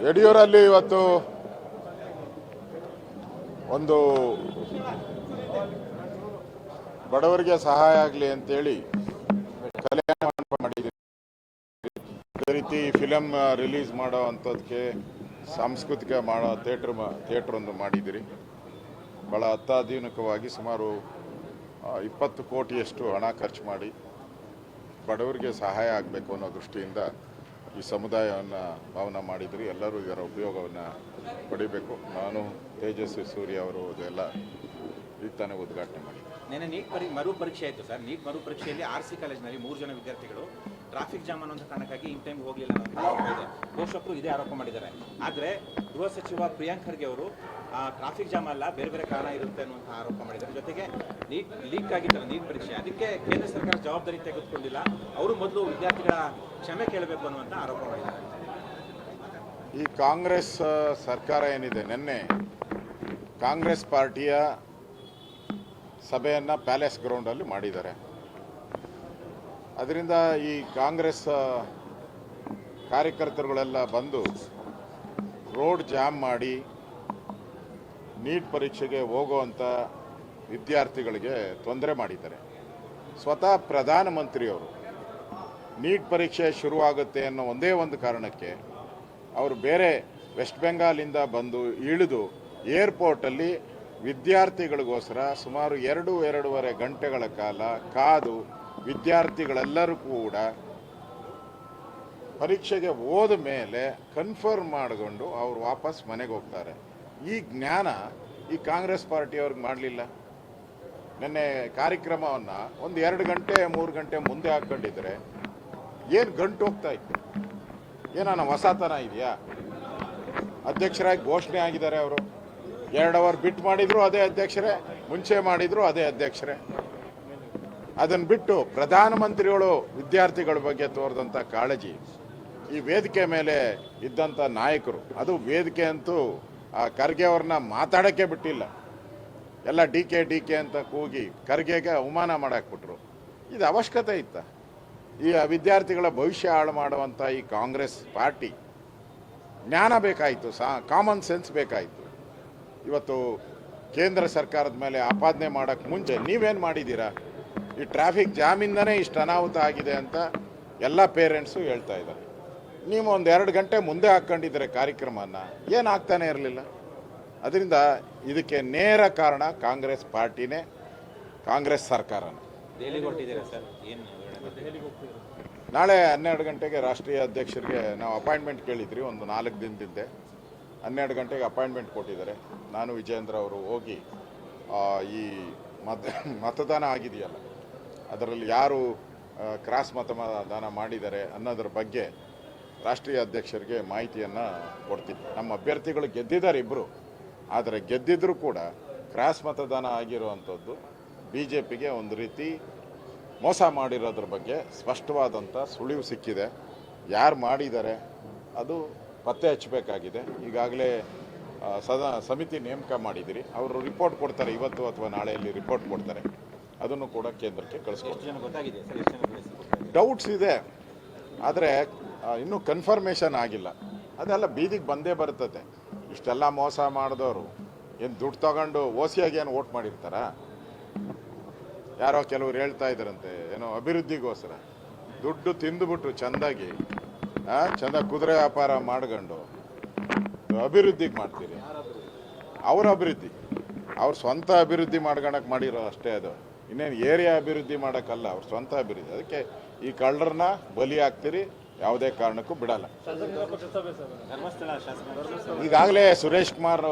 ಯಡಿಯೂರಲ್ಲಿ ಇವತ್ತು ಒಂದು ಬಡವರಿಗೆ ಸಹಾಯ ಆಗಲಿ ಅಂತೇಳಿ ಕಲ್ಯಾಣ ಮಂಟಪ ಮಾಡಿದ್ದೀವಿ. ಅದೇ ರೀತಿ ಫಿಲಮ್ ರಿಲೀಸ್ ಮಾಡೋ ಅಂಥದ್ದಕ್ಕೆ ಸಾಂಸ್ಕೃತಿಕ ಮಾಡೋ ಥಿಯೇಟ್ರ್ ಒಂದು ಮಾಡಿದ್ದೀರಿ. ಭಾಳ ಅತ್ಯಾಧುನಿಕವಾಗಿ ಸುಮಾರು 20 ಕೋಟಿಯಷ್ಟು ಹಣ ಖರ್ಚು ಮಾಡಿ ಬಡವರಿಗೆ ಸಹಾಯ ಆಗಬೇಕು ಅನ್ನೋ ದೃಷ್ಟಿಯಿಂದ ಈ ಸಮುದಾಯವನ್ನು ಭವನ ಮಾಡಿದ್ರಿ. ಎಲ್ಲರೂ ಇದರ ಉಪಯೋಗವನ್ನು ಪಡಿಬೇಕು. ನಾನು ತೇಜಸ್ವಿ ಸೂರ್ಯ ಅವರು ಇದೆಲ್ಲ ಈಗ ತಾನೇ ಉದ್ಘಾಟನೆ ಮಾಡಿ. ನೆನ್ನೆ ನೀಟ್ ಮರು ಪರೀಕ್ಷೆ ಆಯಿತು ಸರ್. ನೀಟ್ ಮರು ಪರೀಕ್ಷೆಯಲ್ಲಿ RC ಕಾಲೇಜಿನಲ್ಲಿ 3 ಜನ ವಿದ್ಯಾರ್ಥಿಗಳು ಟ್ರಾಫಿಕ್ ಜಾಮ್ ಅನ್ನೋ ಕಾರಣಕ್ಕಾಗಿ ಇನ್ ಟೈಮ್ ಹೋಗಲಿಲ್ಲ ಅನ್ನೋ ಆರೋಪ ಇದೆ. ಪೋಷಕರು ಇದೇ ಆರೋಪ ಮಾಡಿದ್ದಾರೆ. ಆದರೆ ಗೃಹ ಸಚಿವ ಪ್ರಿಯಾಂಕ್ ಖರ್ಗೆ ಅವರು ಟ್ರಾಫಿಕ್ ಜಾಮ್ ಅಲ್ಲ, ಬೇರೆ ಬೇರೆ ಕಾರಣ ಇರುತ್ತೆ ಅನ್ನುವಂಥ ಆರೋಪ ಮಾಡಿದ್ದಾರೆ. ಜೊತೆಗೆ ನೀಟ್ ಲೀಕ್ ಆಗಿದ್ದಲ್ಲ ನೀಟ್ ಪರೀಕ್ಷೆ, ಅದಕ್ಕೆ ಕೇಂದ್ರ ಸರ್ಕಾರ ಜವಾಬ್ದಾರಿ ತೆಗೆದುಕೊಂಡಿಲ್ಲ, ಅವರು ಮೊದಲು ವಿದ್ಯಾರ್ಥಿಗಳ ಕ್ಷಮೆ ಕೇಳಬೇಕು ಅನ್ನುವಂಥ ಆರೋಪ ಮಾಡಿದ್ದಾರೆ. ಈ ಕಾಂಗ್ರೆಸ್ ಸರ್ಕಾರ ಏನಿದೆ, ನಿನ್ನೆ ಕಾಂಗ್ರೆಸ್ ಪಾರ್ಟಿಯ ಸಭೆಯನ್ನು ಪ್ಯಾಲೇಸ್ ಗ್ರೌಂಡಲ್ಲಿ ಮಾಡಿದ್ದಾರೆ. ಅದರಿಂದ ಈ ಕಾಂಗ್ರೆಸ್ ಕಾರ್ಯಕರ್ತರುಗಳೆಲ್ಲ ಬಂದು ರೋಡ್ ಜಾಮ್ ಮಾಡಿ ನೀಟ್ ಪರೀಕ್ಷೆಗೆ ಹೋಗುವಂಥ ವಿದ್ಯಾರ್ಥಿಗಳಿಗೆ ತೊಂದರೆ ಮಾಡಿದ್ದಾರೆ. ಸ್ವತಃ ಪ್ರಧಾನಮಂತ್ರಿಯವರು ನೀಟ್ ಪರೀಕ್ಷೆ ಶುರುವಾಗುತ್ತೆ ಅನ್ನೋ ಒಂದೇ ಒಂದು ಕಾರಣಕ್ಕೆ ಅವರು ಬೇರೆ ವೆಸ್ಟ್ ಬೆಂಗಾಲಿಂದ ಬಂದು ಇಳಿದು ಏರ್ಪೋರ್ಟಲ್ಲಿ ವಿದ್ಯಾರ್ಥಿಗಳಿಗೋಸ್ಕರ ಸುಮಾರು 2-2.5 ಗಂಟೆಗಳ ಕಾಲ ಕಾದು ವಿದ್ಯಾರ್ಥಿಗಳೆಲ್ಲರೂ ಕೂಡ ಪರೀಕ್ಷೆಗೆ ಹೋದ ಮೇಲೆ ಕನ್ಫರ್ಮ್ ಮಾಡಿಕೊಂಡು ಅವರು ವಾಪಸ್ ಮನೆಗೆ ಹೋಗ್ತಾರೆ. ಈ ಜ್ಞಾನ ಈ ಕಾಂಗ್ರೆಸ್ ಪಾರ್ಟಿಯವ್ರಿಗೆ ಮಾಡಲಿಲ್ಲ. ನಿನ್ನೆ ಕಾರ್ಯಕ್ರಮವನ್ನು ಒಂದು 2 ಗಂಟೆ 3 ಗಂಟೆ ಮುಂದೆ ಹಾಕ್ಕೊಂಡಿದ್ರೆ ಏನು ಗಂಟು ಹೋಗ್ತಾ ಇತ್ತು? ಏನಾನ ಹೊಸತನ ಇದೆಯಾ? ಅಧ್ಯಕ್ಷರಾಗಿ ಘೋಷಣೆ ಆಗಿದ್ದಾರೆ. ಅವರು 2 ಅವರ್ ಬಿಟ್ಟು ಮಾಡಿದ್ರು ಅದೇ ಅಧ್ಯಕ್ಷರೇ, ಮುಂಚೆ ಮಾಡಿದ್ರು ಅದೇ ಅಧ್ಯಕ್ಷರೇ. ಅದನ್ನು ಬಿಟ್ಟು ಪ್ರಧಾನಮಂತ್ರಿಗಳು ವಿದ್ಯಾರ್ಥಿಗಳ ಬಗ್ಗೆ ತೋರಿದಂಥ ಕಾಳಜಿ, ಈ ವೇದಿಕೆ ಮೇಲೆ ಇದ್ದಂಥ ನಾಯಕರು, ಅದು ವೇದಿಕೆ ಅಂತೂ ಆ ಖರ್ಗೆ ಅವ್ರನ್ನ ಮಾತಾಡೋಕ್ಕೆ ಬಿಟ್ಟಿಲ್ಲ. ಎಲ್ಲ ಡಿ ಕೆ ಅಂತ ಕೂಗಿ ಖರ್ಗೆಗೆ ಅವಮಾನ ಮಾಡಾಕ್ಬಿಟ್ರು. ಇದು ಅವಶ್ಯಕತೆ ಇತ್ತ? ಈ ವಿದ್ಯಾರ್ಥಿಗಳ ಭವಿಷ್ಯ ಹಾಳು ಮಾಡುವಂಥ ಈ ಕಾಂಗ್ರೆಸ್ ಪಾರ್ಟಿ ಜ್ಞಾನ ಬೇಕಾಯಿತು, ಕಾಮನ್ ಸೆನ್ಸ್ ಬೇಕಾಯಿತು. ಇವತ್ತು ಕೇಂದ್ರ ಸರ್ಕಾರದ ಮೇಲೆ ಆಪಾದನೆ ಮಾಡೋಕ್ಕೆ ಮುಂಚೆ ನೀವೇನು ಮಾಡಿದ್ದೀರಾ? ಈ ಟ್ರಾಫಿಕ್ ಜಾಮಿಂದನೇ ಇಷ್ಟು ಅನಾಹುತ ಆಗಿದೆ ಅಂತ ಎಲ್ಲ ಪೇರೆಂಟ್ಸು ಹೇಳ್ತಾ ಇದ್ದಾರೆ. ನೀವು ಒಂದು 2 ಗಂಟೆ ಮುಂದೆ ಹಾಕ್ಕೊಂಡಿದ್ರೆ ಕಾರ್ಯಕ್ರಮನ ಏನು ಆಗ್ತಾನೆ ಇರಲಿಲ್ಲ. ಅದರಿಂದ ಇದಕ್ಕೆ ನೇರ ಕಾರಣ ಕಾಂಗ್ರೆಸ್ ಪಾರ್ಟಿನೇ, ಕಾಂಗ್ರೆಸ್ ಸರ್ಕಾರನೇ. ನಾಳೆ 12 ಗಂಟೆಗೆ ರಾಷ್ಟ್ರೀಯ ಅಧ್ಯಕ್ಷರಿಗೆ ನಾವು ಅಪಾಯಿಂಟ್ಮೆಂಟ್ ಕೇಳಿದ್ರಿ. ಒಂದು 4 ದಿನದಿಂದ 12 ಗಂಟೆಗೆ ಅಪಾಯಿಂಟ್ಮೆಂಟ್ ಕೊಟ್ಟಿದ್ದಾರೆ. ನಾನು ವಿಜೇಂದ್ರ ಅವರು ಹೋಗಿ ಈ ಮತದಾನ ಆಗಿದೆಯಲ್ಲ, ಅದರಲ್ಲಿ ಯಾರು ಕ್ರಾಸ್ ಮತದಾನ ಮಾಡಿದ್ದಾರೆ ಅನ್ನೋದ್ರ ಬಗ್ಗೆ ರಾಷ್ಟ್ರೀಯ ಅಧ್ಯಕ್ಷರಿಗೆ ಮಾಹಿತಿಯನ್ನು ಕೊಡ್ತೀನಿ. ನಮ್ಮ ಅಭ್ಯರ್ಥಿಗಳು ಗೆದ್ದಿದ್ದಾರೆ ಇಬ್ಬರು, ಆದರೆ ಗೆದ್ದಿದ್ರೂ ಕೂಡ ಕ್ರಾಸ್ ಮತದಾನ ಆಗಿರುವಂಥದ್ದು BJPಗೆ ಒಂದು ರೀತಿ ಮೋಸ ಮಾಡಿರೋದ್ರ ಬಗ್ಗೆ ಸ್ಪಷ್ಟವಾದಂಥ ಸುಳಿವು ಸಿಕ್ಕಿದೆ. ಯಾರು ಮಾಡಿದ್ದಾರೆ ಅದು ಪತ್ತೆ ಹಚ್ಚಬೇಕಾಗಿದೆ. ಈಗಾಗಲೇ ಸಮಿತಿ ನೇಮಕ ಮಾಡಿದ್ದೀರಿ. ಅವರು ರಿಪೋರ್ಟ್ ಕೊಡ್ತಾರೆ, ಇವತ್ತು ಅಥವಾ ನಾಳೆಯಲ್ಲಿ ರಿಪೋರ್ಟ್ ಕೊಡ್ತಾರೆ. ಅದನ್ನು ಕೂಡ ಕೇಂದ್ರಕ್ಕೆ ಕಳಿಸ್ಕೊಡ್ತಾರೆ. ಡೌಟ್ಸ್ ಇದೆ, ಆದರೆ ಇನ್ನೂ ಕನ್ಫರ್ಮೇಷನ್ ಆಗಿಲ್ಲ. ಅದೆಲ್ಲ ಬೀದಿಗೆ ಬಂದೇ ಬರ್ತದೆ. ಇಷ್ಟೆಲ್ಲ ಮೋಸ ಮಾಡಿದವರು ಏನು ದುಡ್ಡು ತಗೊಂಡು ಓಸಿಯಾಗಿ ಏನು ವೋಟ್ ಮಾಡಿರ್ತಾರಾ? ಯಾರೋ ಕೆಲವ್ರು ಹೇಳ್ತಾ ಇದ್ದಾರಂತೆ, ಏನೋ ಅಭಿವೃದ್ಧಿಗೋಸ್ಕರ ದುಡ್ಡು ತಿಂದುಬಿಟ್ಟು ಚೆಂದಾಗಿ ಚೆಂದ ಕುದುರೆ ವ್ಯಾಪಾರ ಮಾಡ್ಕೊಂಡು ಅಭಿವೃದ್ಧಿಗೆ ಮಾಡ್ತೀರಿ. ಅವ್ರ ಅಭಿವೃದ್ಧಿ, ಅವ್ರ ಸ್ವಂತ ಅಭಿವೃದ್ಧಿ ಮಾಡ್ಕೊಳಕ್ಕೆ ಮಾಡಿರೋ ಅಷ್ಟೇ. ಅದು ಇನ್ನೇನು ಏರಿಯಾ ಅಭಿವೃದ್ಧಿ ಮಾಡೋಕ್ಕಲ್ಲ, ಅವ್ರ ಸ್ವಂತ ಅಭಿವೃದ್ಧಿ. ಅದಕ್ಕೆ ಈ ಕಳ್ಳರನ್ನ ಬಲಿ ಹಾಕ್ತೀರಿ, ಯಾವುದೇ ಕಾರಣಕ್ಕೂ ಬಿಡಲ್ಲ. ಈಗಾಗಲೇ ಸುರೇಶ್ ಕುಮಾರ್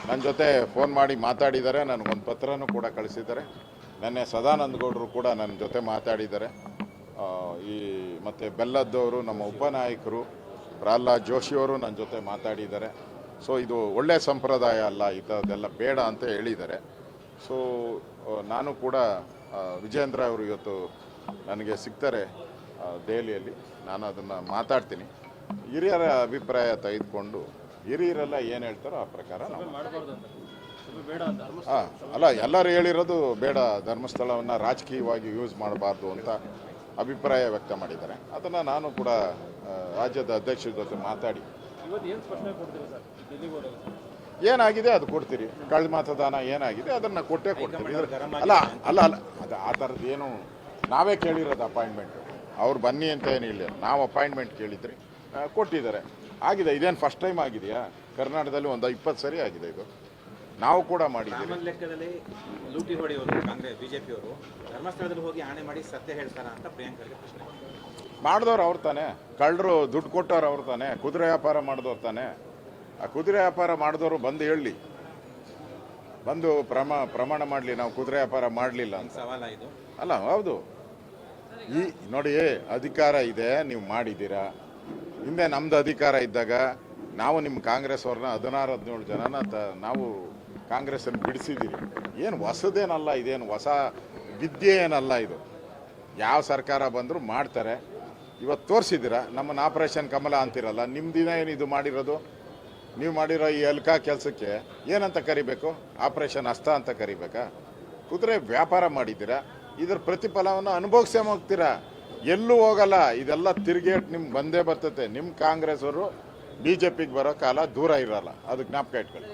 ನನ್ನ ಜೊತೆ ಫೋನ್ ಮಾಡಿ ಮಾತಾಡಿದ್ದಾರೆ, ನನಗೊಂದು ಪತ್ರನೂ ಕೂಡ ಕಳಿಸಿದ್ದಾರೆ. ನೆನ್ನೆ ಸದಾನಂದ ಗೌಡರು ಕೂಡ ನನ್ನ ಜೊತೆ ಮಾತಾಡಿದ್ದಾರೆ. ಮತ್ತು ಬೆಲ್ಲದ್ದವರು ನಮ್ಮ ಉಪನಾಯಕರು ಪ್ರಹ್ಲಾದ್ ಜೋಶಿಯವರು ನನ್ನ ಜೊತೆ ಮಾತಾಡಿದ್ದಾರೆ. ಸೊ ಇದು ಒಳ್ಳೆಯ ಸಂಪ್ರದಾಯ ಅಲ್ಲ, ಇದೆಲ್ಲ ಬೇಡ ಅಂತ ಹೇಳಿದ್ದಾರೆ. ಸೊ ನಾನು ಕೂಡ ವಿಜೇಂದ್ರ ಅವರು ಇವತ್ತು ನನಗೆ ಸಿಗ್ತಾರೆ ದೆಹಲಿಯಲ್ಲಿ, ನಾನು ಅದನ್ನು ಮಾತಾಡ್ತೀನಿ. ಹಿರಿಯರ ಅಭಿಪ್ರಾಯ ತೆಗೆದುಕೊಂಡು ಹಿರಿಯರೆಲ್ಲ ಏನು ಹೇಳ್ತಾರೋ ಆ ಪ್ರಕಾರ ಅಲ್ಲ, ಎಲ್ಲರೂ ಹೇಳಿರೋದು ಬೇಡ, ಧರ್ಮಸ್ಥಳವನ್ನು ರಾಜಕೀಯವಾಗಿ ಯೂಸ್ ಮಾಡಬಾರ್ದು ಅಂತ ಅಭಿಪ್ರಾಯ ವ್ಯಕ್ತ ಮಾಡಿದ್ದಾರೆ. ಅದನ್ನು ನಾನು ಕೂಡ ರಾಜ್ಯದ ಅಧ್ಯಕ್ಷರ ಜೊತೆ ಮಾತಾಡಿ ಇವತ್ತು ಏನು ಸ್ಪಷ್ಟನೆ ಕೊಡ್ತೀರಾ ಸರ್ ಡೆಲ್ಲಿಗೆ ಹೋದಾಗ? ಏನಾಗಿದೆ ಅದು ಕೊಡ್ತೀರಿ. ಕಳೆದ ಮತದಾನ ಏನಾಗಿದೆ ಅದನ್ನು ಕೊಟ್ಟೇ ಕೊಡ್ತೀರಿ. ಅಲ್ಲ ಅಲ್ಲ ಅಲ್ಲ ಅದು ಆ ಥರದ್ದು ಏನು ನಾವೇ ಕೇಳಿರೋದು ಅಪಾಯಿಂಟ್ಮೆಂಟು. ಅವ್ರು ಬನ್ನಿ ಅಂತ ಏನಿಲ್ಲ, ನಾವು ಅಪಾಯಿಂಟ್ಮೆಂಟ್ ಕೇಳಿದ್ರಿ, ಕೊಟ್ಟಿದ್ದಾರೆ. ಆಗಿದೆ. ಇದೇನು ಫಸ್ಟ್ ಟೈಮ್ ಆಗಿದೆಯಾ? ಕರ್ನಾಟಕದಲ್ಲಿ ಒಂದು 20 ಸರಿ ಆಗಿದೆ ಇದು. ನಾವು ಕೂಡ ಮಾಡಿದ್ದೀವಿ. ರಾಮನ್ ಲೆಕ್ಕದಲ್ಲಿ ಲೂಟಿ ಹೊಡೆಯೋರು ಕಾಂಗ್ರೆಸ್ ಬಿಜೆಪಿಯವರು ಧರ್ಮಸ್ಥಳದಲ್ಲಿ ಹೋಗಿ ಆಣೆ ಮಾಡಿ ಸತ್ಯ ಹೇಳ್ತಾರ ಅಂತ ಪ್ರಿಯಾಂಕರ್ಗೆ ಪ್ರಶ್ನೆ. ಮಾಡಿದವ್ರು ಅವ್ರು ತಾನೆ, ಕಳ್ಳರು ದುಡ್ಡು ಕೊಟ್ಟವ್ರು ಅವ್ರು ತಾನೆ, ಕುದುರೆ ವ್ಯಾಪಾರ ಮಾಡಿದವ್ರು ತಾನೆ. ಆ ಕುದುರೆ ವ್ಯಾಪಾರ ಮಾಡಿದವರು ಬಂದು ಹೇಳಲಿ, ಬಂದು ಪ್ರಮಾಣ ಮಾಡಲಿ ನಾವು ಕುದುರೆ ವ್ಯಾಪಾರ ಮಾಡಲಿಲ್ಲ ಅಂತ. ಸವಾಲ ಇದು ಅಲ್ಲ, ಹೌದು. ಈ ನೋಡಿ, ಅಧಿಕಾರ ಇದೆ, ನೀವು ಮಾಡಿದ್ದೀರಾ. ಹಿಂದೆ ನಮ್ದು ಅಧಿಕಾರ ಇದ್ದಾಗ ನಾವು ನಿಮ್ಮ ಕಾಂಗ್ರೆಸ್ ಅವ್ರನ್ನ 16-17 ಜನನ ನಾವು ಕಾಂಗ್ರೆಸ್ಸನ್ನು ಬಿಡಿಸಿದ್ದೀರಿ. ಏನು ಹೊಸದೇನಲ್ಲ, ಇದೇನು ಹೊಸ ವಿದ್ಯೆ ಏನಲ್ಲ ಇದು. ಯಾವ ಸರ್ಕಾರ ಬಂದರೂ ಮಾಡ್ತಾರೆ. ಇವತ್ತು ತೋರಿಸಿದ್ದೀರಾ. ನಮ್ಮನ್ನು ಆಪರೇಷನ್ ಕಮಲ ಅಂತಿರಲ್ಲ, ನಿಮ್ಮ ದಿನ ಏನು ಇದು ಮಾಡಿರೋದು? ನೀವು ಮಾಡಿರೋ ಈ ಅಲ್ಕಾ ಕೆಲಸಕ್ಕೆ ಏನಂತ ಕರಿಬೇಕು? ಆಪರೇಷನ್ ಹಸ್ತ ಅಂತ ಕರಿಬೇಕಾ? ಕುದುರೆ ವ್ಯಾಪಾರ ಮಾಡಿದ್ದೀರಾ, ಇದರ ಪ್ರತಿಫಲವನ್ನು ಅನುಭವಿಸೇ ಹೋಗ್ತೀರಾ. ಎಲ್ಲೂ ಹೋಗಲ್ಲ. ಇದೆಲ್ಲ ತಿರುಗೇಟ್ ನಿಮ್ಗೆ ಬಂದೇ ಬರ್ತತೆ. ನಿಮ್ಮ ಕಾಂಗ್ರೆಸ್ ಅವರು BJPಗೆ ಬರೋ ಕಾಲ ದೂರ ಇರಲ್ಲ. ಅದು ಜ್ಞಾಪಕ ಇಟ್ಕೊಳ್ಳಿ.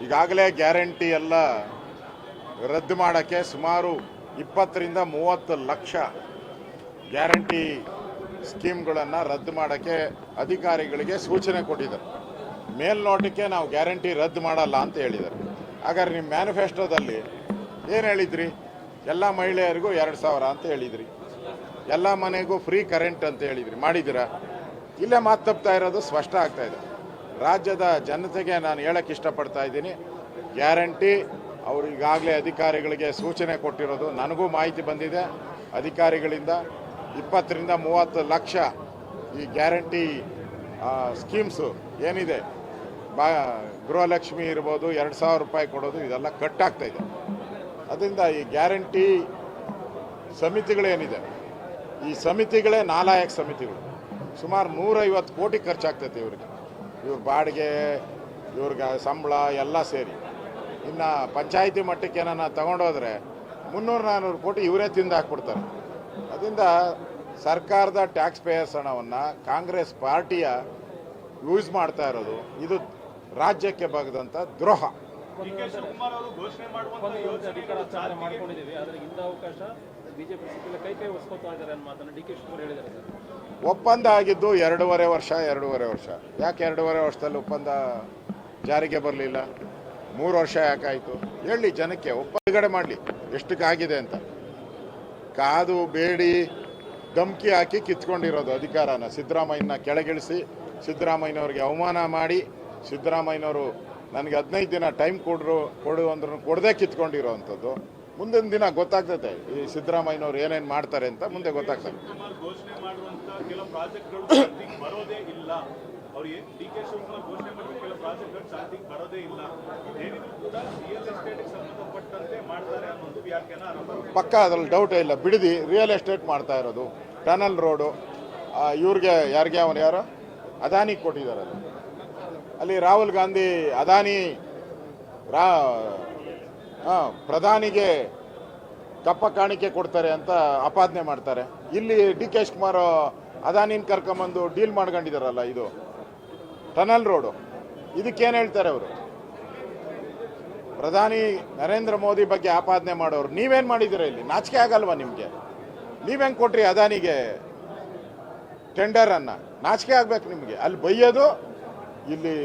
ಈಗಾಗಲೇ ಗ್ಯಾರಂಟಿ ಎಲ್ಲ ರದ್ದು ಮಾಡೋಕ್ಕೆ ಸುಮಾರು 20-30 ಲಕ್ಷ ಗ್ಯಾರಂಟಿ ಸ್ಕೀಮ್ಗಳನ್ನು ರದ್ದು ಮಾಡೋಕ್ಕೆ ಅಧಿಕಾರಿಗಳಿಗೆ ಸೂಚನೆ ಕೊಟ್ಟಿದ್ದಾರೆ. ಮೇಲ್ನೋಟಕ್ಕೆ ನಾವು ಗ್ಯಾರಂಟಿ ರದ್ದು ಮಾಡಲ್ಲ ಅಂತ ಹೇಳಿದ್ದಾರೆ. ಹಾಗಾದ್ರೆ ನಿಮ್ಮ ಮ್ಯಾನಿಫೆಸ್ಟೋದಲ್ಲಿ ಏನು ಹೇಳಿದ್ರಿ? ಎಲ್ಲ ಮಹಿಳೆಯರಿಗೂ 2,000 ಅಂತ ಹೇಳಿದ್ರಿ, ಎಲ್ಲ ಮನೆಗೂ ಫ್ರೀ ಕರೆಂಟ್ ಅಂತ ಹೇಳಿದ್ರಿ. ಮಾಡಿದ್ದೀರಾ? ಇಲ್ಲೇ ಮಾತು ತಪ್ತಾ ಇರೋದು ಸ್ಪಷ್ಟ ಆಗ್ತಾ ಇದೆ. ರಾಜ್ಯದ ಜನತೆಗೆ ನಾನು ಹೇಳಕ್ಕೆ ಇಷ್ಟಪಡ್ತಾ ಇದ್ದೀನಿ, ಗ್ಯಾರಂಟಿ ಅವರು ಈಗಾಗಲೇ ಅಧಿಕಾರಿಗಳಿಗೆ ಸೂಚನೆ ಕೊಟ್ಟಿರೋದು ನನಗೂ ಮಾಹಿತಿ ಬಂದಿದೆ ಅಧಿಕಾರಿಗಳಿಂದ. 20-30 ಲಕ್ಷ ಈ ಗ್ಯಾರಂಟಿ ಸ್ಕೀಮ್ಸು ಏನಿದೆ, ಗೃಹಲಕ್ಷ್ಮಿ ಇರ್ಬೋದು, 2,000 ರೂಪಾಯಿ ಕೊಡೋದು, ಇದೆಲ್ಲ ಕಟ್ಟಾಗ್ತಾ ಇದೆ. ಅದರಿಂದ ಈ ಗ್ಯಾರಂಟಿ ಸಮಿತಿಗಳೇನಿದೆ, ಈ ಸಮಿತಿಗಳೇ ನಾಲಾಯಕ ಸಮಿತಿಗಳು. ಸುಮಾರು 150 ಕೋಟಿ ಖರ್ಚಾಗ್ತೈತೆ ಇವ್ರಿಗೆ. ಇವ್ರ ಬಾಡಿಗೆ, ಇವ್ರಿಗೆ ಸಂಬಳ ಎಲ್ಲ ಸೇರಿ. ಇನ್ನು ಪಂಚಾಯಿತಿ ಮಟ್ಟಕ್ಕೆ ಏನಾನ ತಗೊಂಡೋದ್ರೆ 300-400 ಕೋಟಿ ಇವರೇ ತಿಂದು ಹಾಕ್ಬಿಡ್ತಾರೆ. ಅದರಿಂದ ಸರ್ಕಾರದ ಟ್ಯಾಕ್ಸ್ ಪೇಯರ್ಸ್ ಹಣವನ್ನು ಕಾಂಗ್ರೆಸ್ ಪಾರ್ಟಿಯ ಯೂಸ್ ಮಾಡ್ತಾ ಇರೋದು ಇದು ರಾಜ್ಯಕ್ಕೆ ಬಗ್ದಂಥ ದ್ರೋಹ. ಮಾಡ್ಕೊಂಡಿದ್ದೀವಿ, ಆದರೆ ಇಂಥ ಅವಕಾಶ ಬಿಜೆಪಿ ಸಿಕ್ಕಿಲ್ಲ, ಕೈ ಒಸ್ಕೊತಾ ಇದ್ದಾರೆ ಅನ್ನೋ ಮಾತನ್ನು DK ಶಿವಕುಮಾರ್ ಹೇಳಿದ್ದಾರೆ ಸರ್. ಒಪ್ಪಂದ ಆಗಿದ್ದು 2.5 ವರ್ಷ. ಯಾಕೆ 2.5 ವರ್ಷದಲ್ಲಿ ಒಪ್ಪಂದ ಜಾರಿಗೆ ಬರಲಿಲ್ಲ? 3 ವರ್ಷ ಯಾಕಾಯಿತು? ಹೇಳಿ ಜನಕ್ಕೆ, ಒಪ್ಪಂದಗಡೆ ಮಾಡಲಿ ಎಷ್ಟಕ್ಕಾಗಿದೆ ಅಂತ. ಕಾದು ಬೇಡಿ ಧಮ್ಕಿ ಹಾಕಿ ಕಿತ್ಕೊಂಡಿರೋದು ಅಧಿಕಾರನ. ಸಿದ್ದರಾಮಯ್ಯನ ಕೆಳಗಿಳಿಸಿ ಸಿದ್ದರಾಮಯ್ಯನವ್ರಿಗೆ ಅವಮಾನ ಮಾಡಿ, ಸಿದ್ದರಾಮಯ್ಯನವರು ನನಗೆ 15 ದಿನ ಟೈಮ್ ಕೊಡು ಅಂದ್ರೂ ಕೊಡದೆ ಕಿತ್ಕೊಂಡಿರೋವಂಥದ್ದು. ಮುಂದಿನ ದಿನ ಗೊತ್ತಾಗ್ತದೆ ಈ ಸಿದ್ದರಾಮಯ್ಯನವ್ರು ಏನೇನು ಮಾಡ್ತಾರೆ ಅಂತ, ಮುಂದೆ ಗೊತ್ತಾಗ್ತದೆ. ಘೋಷಣೆ ಮಾಡುವಂತ ಕೆಲವು ಪ್ರಾಜೆಕ್ಟ್ಗಳು ಬರೋದೇ ಇಲ್ಲ. ಅವ್ರಿಗೆ DK ಶಿವಕುಮಾರ್ ಘೋಷಣೆ ಮಾಡಿದ ಕೆಲವು ಪ್ರಾಜೆಕ್ಟ್ಗಳು ಚಾರ್ಜಿಂಗ್ ಬರೋದೇ ಇಲ್ಲ. ಏನಿದ್ರು ಕೂಡ ರಿಯಲ್ ಎಸ್ಟೇಟ್ಗೆ ಸಂಬಂಧಪಟ್ಟಂತೆ ಮಾಡ್ತಾರೆ ಅನ್ನೋದು ವ್ಯಾಖ್ಯಾನ ಆರಂಭ. ಪಕ್ಕ ಅದ್ರಲ್ಲಿ ಡೌಟೇ ಇಲ್ಲ. ಬಿಡದಿ ರಿಯಲ್ ಎಸ್ಟೇಟ್ ಮಾಡ್ತಾ ಇರೋದು, ಟನಲ್ ರೋಡು ಇವ್ರಿಗೆ ಯಾರು ಅದಾನಿ ಕೊಟ್ಟಿದ್ದಾರೆ. ಅಲ್ಲಿ ರಾಹುಲ್ ಗಾಂಧಿ ಅದಾನಿ ಪ್ರಧಾನಿಗೆ ಕಪ್ಪ ಕಾಣಿಕೆ ಕೊಡ್ತಾರೆ ಅಂತ ಆಪಾದನೆ ಮಾಡ್ತಾರೆ. ಇಲ್ಲಿ DK ಶಿವಕುಮಾರ್ ಅದಾನಿನ ಕರ್ಕೊಂಬಂದು ಡೀಲ್ ಮಾಡ್ಕೊಂಡಿದ್ದಾರಲ್ಲ, ಇದು ಟನಲ್ ರೋಡು, ಇದಕ್ಕೇನು ಹೇಳ್ತಾರೆ ಅವರು? ಪ್ರಧಾನಿ ನರೇಂದ್ರ ಮೋದಿ ಬಗ್ಗೆ ಆಪಾದನೆ ಮಾಡೋರು ನೀವೇನು ಮಾಡಿದ್ದೀರ? ಇಲ್ಲಿ ನಾಚಿಕೆ ಆಗಲ್ವಾ ನಿಮಗೆ? ನೀವೇನು ಕೊಟ್ರಿ ಅದಾನಿಗೆ ಟೆಂಡರನ್ನು? ನಾಚಿಕೆ ಆಗ್ಬೇಕು ನಿಮಗೆ. ಅಲ್ಲಿ ಬೈಯೋದು, ಇಲ್ಲಿ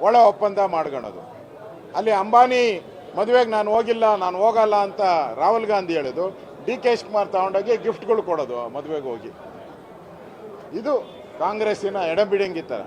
ಒಳ ಒಪ್ಪಂದ ಮಾಡ್ಕೊಳೋದು. ಅಲ್ಲಿ ಅಂಬಾನಿ ಮದುವೆಗೆ ನಾನು ಹೋಗಿಲ್ಲ, ನಾನು ಹೋಗಲ್ಲ ಅಂತ ರಾಹುಲ್ ಗಾಂಧಿ ಹೇಳೋದು, DK ಶಿವಕುಮಾರ್ ತಗೊಂಡೋಗಿ ಗಿಫ್ಟ್ಗಳು ಕೊಡೋದು ಮದುವೆಗೆ ಹೋಗಿ. ಇದು ಕಾಂಗ್ರೆಸ್ಸಿನ ಎಡಬಿಡಂಗಿತ್ತರ.